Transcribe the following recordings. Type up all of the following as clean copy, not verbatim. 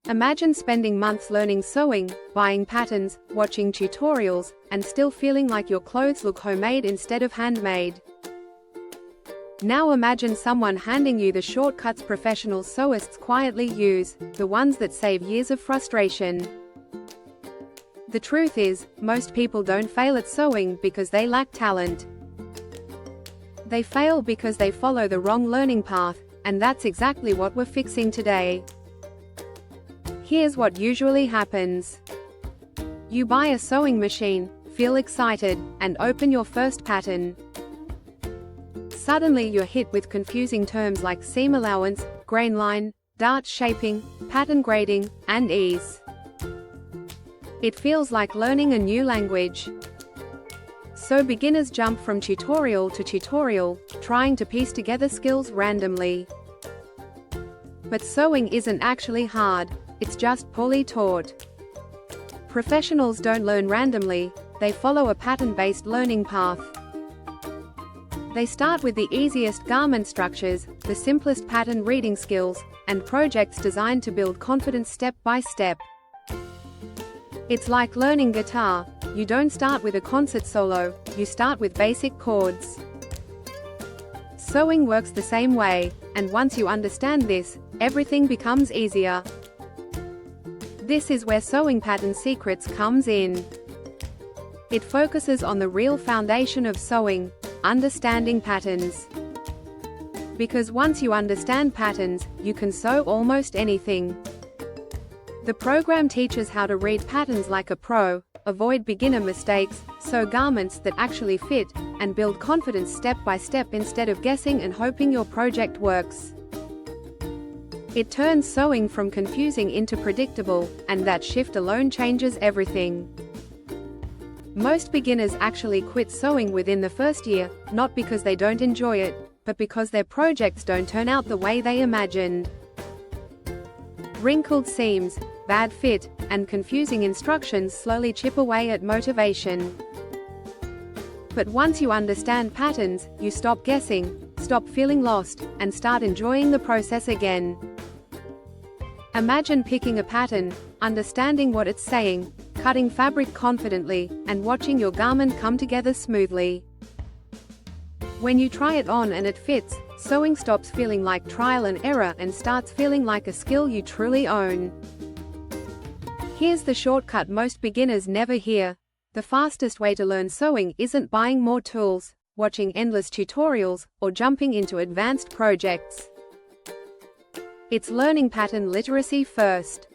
Imagine spending months learning sewing, buying patterns, watching tutorials, and still feeling like your clothes look homemade instead of handmade. Now imagine someone handing you the shortcuts professional sewists quietly use, the ones that save years of frustration. The truth is, most people don't fail at sewing because they lack talent. They fail because they follow the wrong learning path, and that's exactly what we're fixing today. Here's what usually happens. You buy a sewing machine, feel excited, and open your first pattern. Suddenly you're hit with confusing terms like seam allowance, grain line, dart shaping, pattern grading, and ease. It feels like learning a new language. So beginners jump from tutorial to tutorial, trying to piece together skills randomly. But sewing isn't actually hard, it's just poorly taught. Professionals don't learn randomly, they follow a pattern-based learning path. They start with the easiest garment structures, the simplest pattern reading skills, and projects designed to build confidence step by step. It's like learning guitar. You don't start with a concert solo, you start with basic chords. Sewing works the same way, and once you understand this, everything becomes easier. This is where Sewing Pattern Secrets comes in. It focuses on the real foundation of sewing, understanding patterns. Because once you understand patterns, you can sew almost anything. The program teaches how to read patterns like a pro, avoid beginner mistakes, sew garments that actually fit, and build confidence step by step instead of guessing and hoping your project works. It turns sewing from confusing into predictable, and that shift alone changes everything. Most beginners actually quit sewing within the first year, not because they don't enjoy it, but because their projects don't turn out the way they imagined. Wrinkled seams, bad fit, and confusing instructions slowly chip away at motivation. But once you understand patterns, you stop guessing, stop feeling lost, and start enjoying the process again. Imagine picking a pattern, understanding what it's saying, cutting fabric confidently, and watching your garment come together smoothly. When you try it on and it fits, sewing stops feeling like trial and error and starts feeling like a skill you truly own. Here's the shortcut most beginners never hear. The fastest way to learn sewing isn't buying more tools, watching endless tutorials, or jumping into advanced projects. It's learning pattern literacy first.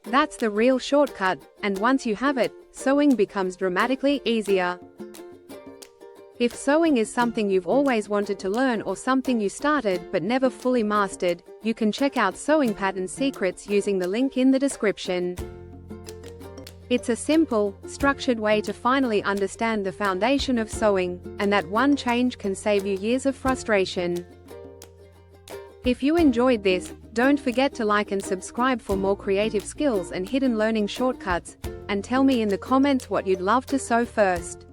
That's the real shortcut, and once you have it, sewing becomes dramatically easier. If sewing is something you've always wanted to learn or something you started but never fully mastered, you can check out Sewing Pattern Secrets using the link in the description. It's a simple, structured way to finally understand the foundation of sewing, and that one change can save you years of frustration. If you enjoyed this, don't forget to like and subscribe for more creative skills and hidden learning shortcuts, and tell me in the comments what you'd love to sew first.